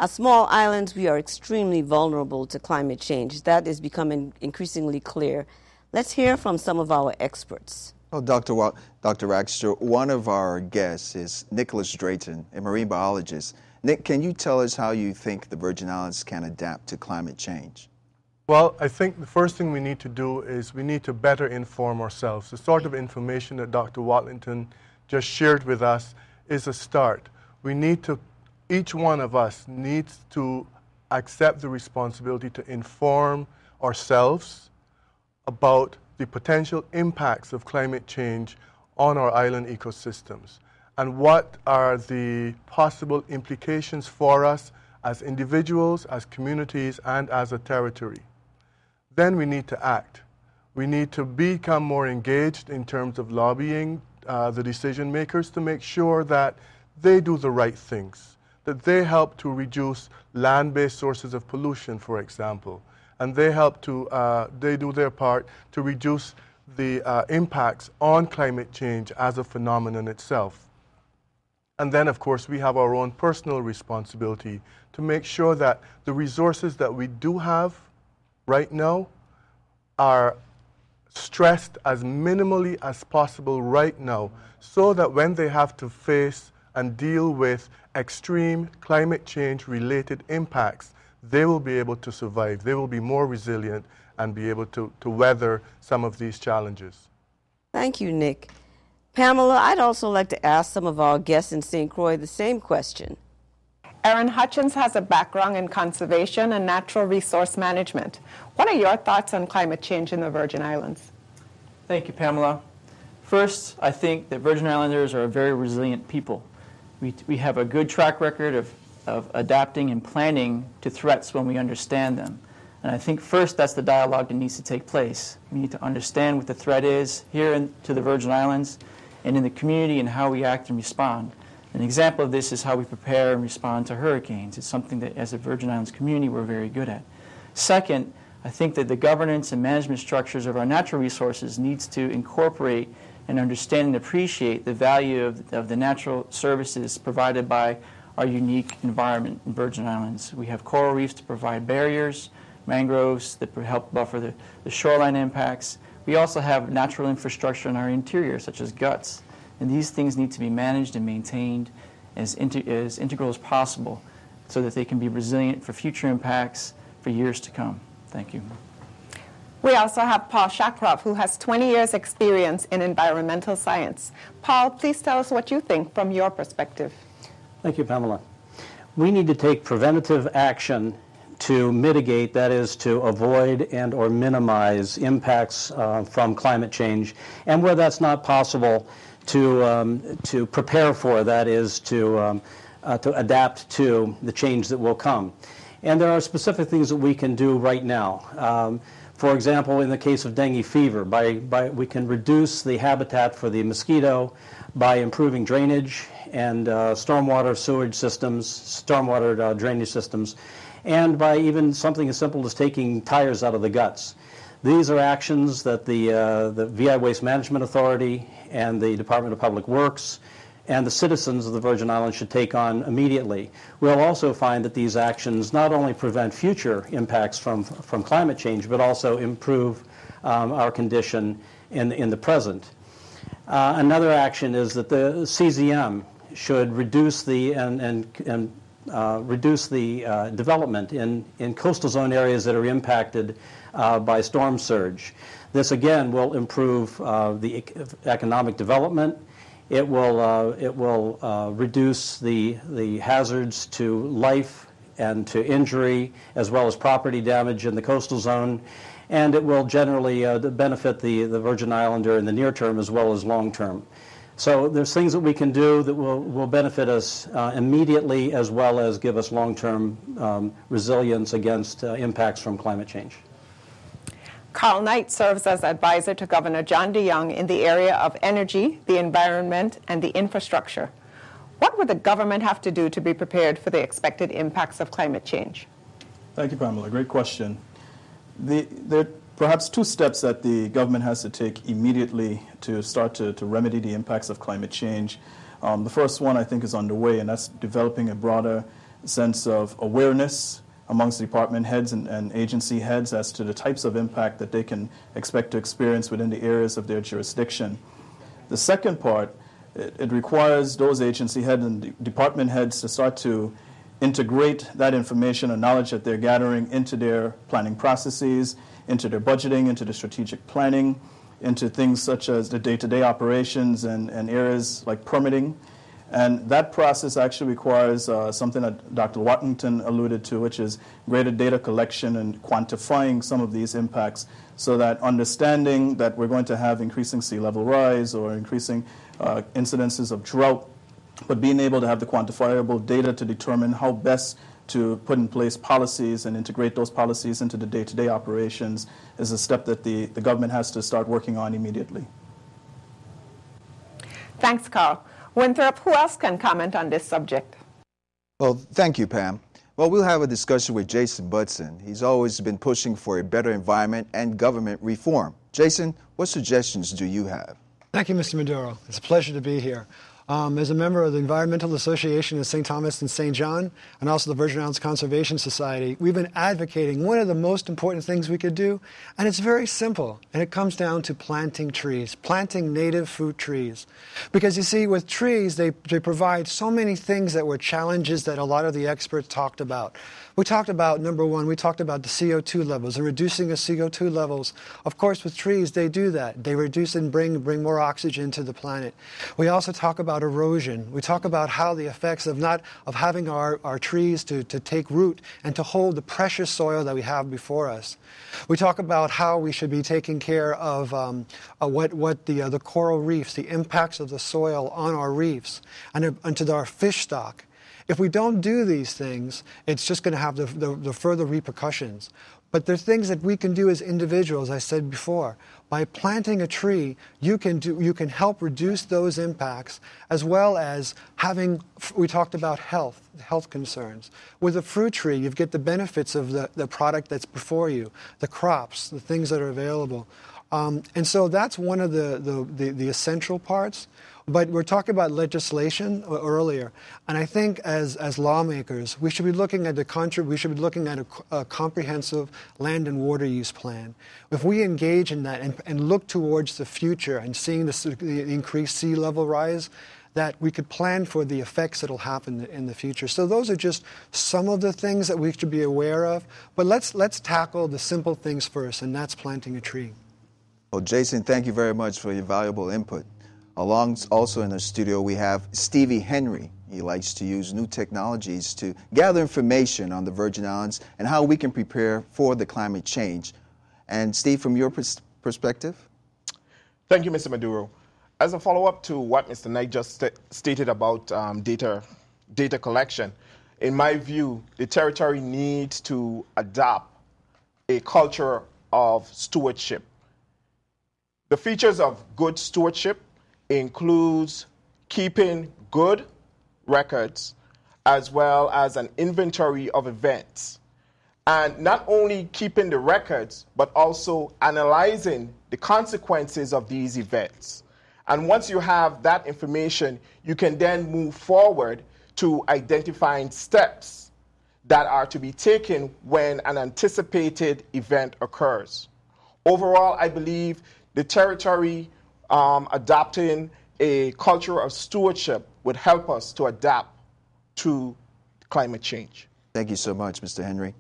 As small islands, we are extremely vulnerable to climate change. That is becoming increasingly clear. Let's hear from some of our experts. Well, Dr. Ragster, one of our guests is Nicholas Drayton, a marine biologist. Nick, can you tell us how you think the Virgin Islands can adapt to climate change? Well, I think the first thing we need to do is we need to better inform ourselves. The sort of information that Dr. Watlington just shared with us is a start. Each one of us needs to accept the responsibility to inform ourselves about the potential impacts of climate change on our island ecosystems and what are the possible implications for us as individuals, as communities, and as a territory. Then we need to act. We need to become more engaged in terms of lobbying the decision makers to make sure that they do the right things, that they help to reduce land-based sources of pollution, for example, and they do their part to reduce the impacts on climate change as a phenomenon itself. And then, of course, we have our own personal responsibility to make sure that the resources that we do have right now are stressed as minimally as possible right now, so that when they have to face and deal with extreme climate change related impacts, they will be able to survive. They will be more resilient and be able to weather some of these challenges. Thank you, Nick. Pamela, I'd also like to ask some of our guests in St. Croix the same question. Erin Hutchins has a background in conservation and natural resource management. What are your thoughts on climate change in the Virgin Islands? Thank you, Pamela. First, I think that Virgin Islanders are a very resilient people. We have a good track record of adapting and planning to threats when we understand them. And I think first that's the dialogue that needs to take place. We need to understand what the threat is here to the Virgin Islands and in the community and how we act and respond. An example of this is how we prepare and respond to hurricanes. It's something that as a Virgin Islands community we're very good at. Second, I think that the governance and management structures of our natural resources needs to incorporate and understand and appreciate the value of the natural services provided by our unique environment in Virgin Islands. We have coral reefs to provide barriers, mangroves that help buffer the shoreline impacts. We also have natural infrastructure in our interior, such as guts. And these things need to be managed and maintained as integral as possible so that they can be resilient for future impacts for years to come. Thank you. We also have Paul Chakroff, who has 20 years' experience in environmental science. Paul, please tell us what you think from your perspective. Thank you, Pamela. We need to take preventative action to mitigate, that is, to avoid and or minimize impacts from climate change, and where that's not possible, to prepare for, that is, to adapt to the change that will come. And there are specific things that we can do right now. For example, in the case of dengue fever, we can reduce the habitat for the mosquito by improving drainage and stormwater sewage systems, stormwater drainage systems, and by even something as simple as taking tires out of the guts. These are actions that the VI Waste Management Authority and the Department of Public Works and the citizens of the Virgin Islands should take on immediately. We'll also find that these actions not only prevent future impacts from climate change, but also improve our condition in the present. Another action is that the CZM should reduce the development in coastal zone areas that are impacted by storm surge. This again will improve the economic development. It will reduce the hazards to life and to injury, as well as property damage in the coastal zone, and it will generally benefit the Virgin Islander in the near term as well as long term. So there's things that we can do that will benefit us immediately, as well as give us long-term resilience against impacts from climate change. Karl Knight serves as advisor to Governor John DeYoung in the area of energy, the environment, and the infrastructure. What would the government have to do to be prepared for the expected impacts of climate change? Thank you, Pamela. Great question. There are perhaps two steps that the government has to take immediately to start to remedy the impacts of climate change. The first one, I think, is underway, and that's developing a broader sense of awareness amongst department heads and agency heads as to the types of impact that they can expect to experience within the areas of their jurisdiction. The second part, it requires those agency heads and department heads to start to integrate that information and knowledge that they're gathering into their planning processes, into their budgeting, into the strategic planning, into things such as the day-to-day operations and areas like permitting. And that process actually requires something that Dr. Watlington alluded to, which is greater data collection and quantifying some of these impacts, so that understanding that we're going to have increasing sea level rise or increasing incidences of drought, but being able to have the quantifiable data to determine how best to put in place policies and integrate those policies into the day-to-day operations is a step that the government has to start working on immediately. Thanks, Karl. Winthrop, who else can comment on this subject? Well, thank you, Pam. Well, we'll have a discussion with Jason Budsan. He's always been pushing for a better environment and government reform. Jason, what suggestions do you have? Thank you, Mr. Maduro. It's a pleasure to be here. As a member of the Environmental Association of St. Thomas and St. John, and also the Virgin Islands Conservation Society, we've been advocating one of the most important things we could do, and it's very simple, and it comes down to planting trees, planting native fruit trees. Because you see, with trees, they provide so many things that were challenges that a lot of the experts talked about. We talked about, number one, we talked about the CO2 levels and reducing the CO2 levels. Of course, with trees, they do that. They reduce and bring more oxygen to the planet. We also talk about erosion. We talk about how the effects of having our trees to take root and to hold the precious soil that we have before us. We talk about how we should be taking care of what the coral reefs, the impacts of the soil on our reefs and to our fish stock. If we don't do these things, it's just going to have the further repercussions. But there are things that we can do as individuals, I said before. By planting a tree, you can help reduce those impacts, as well as we talked about health concerns. With a fruit tree, you get the benefits of the product that's before you, the crops, the things that are available. And so that's one of the essential parts. But we're talking about legislation earlier, and I think as lawmakers, we should be looking at a comprehensive land and water use plan. If we engage in that and look towards the future and seeing the increased sea level rise, that we could plan for the effects that will happen in the future. So those are just some of the things that we should be aware of. But let's tackle the simple things first, and that's planting a tree. Well, Jason, thank you very much for your valuable input. Also in the studio, we have Stevie Henry. He likes to use new technologies to gather information on the Virgin Islands and how we can prepare for the climate change. And Steve, from your perspective? Thank you, Mr. Maduro. As a follow-up to what Mr. Knight just stated about data collection, in my view, the territory needs to adopt a culture of stewardship. The features of good stewardship includes keeping good records as well as an inventory of events. And not only keeping the records, but also analyzing the consequences of these events. And once you have that information, you can then move forward to identifying steps that are to be taken when an anticipated event occurs. Overall, I believe the territory adopting a culture of stewardship would help us to adapt to climate change. Thank you so much, Mr. Henry.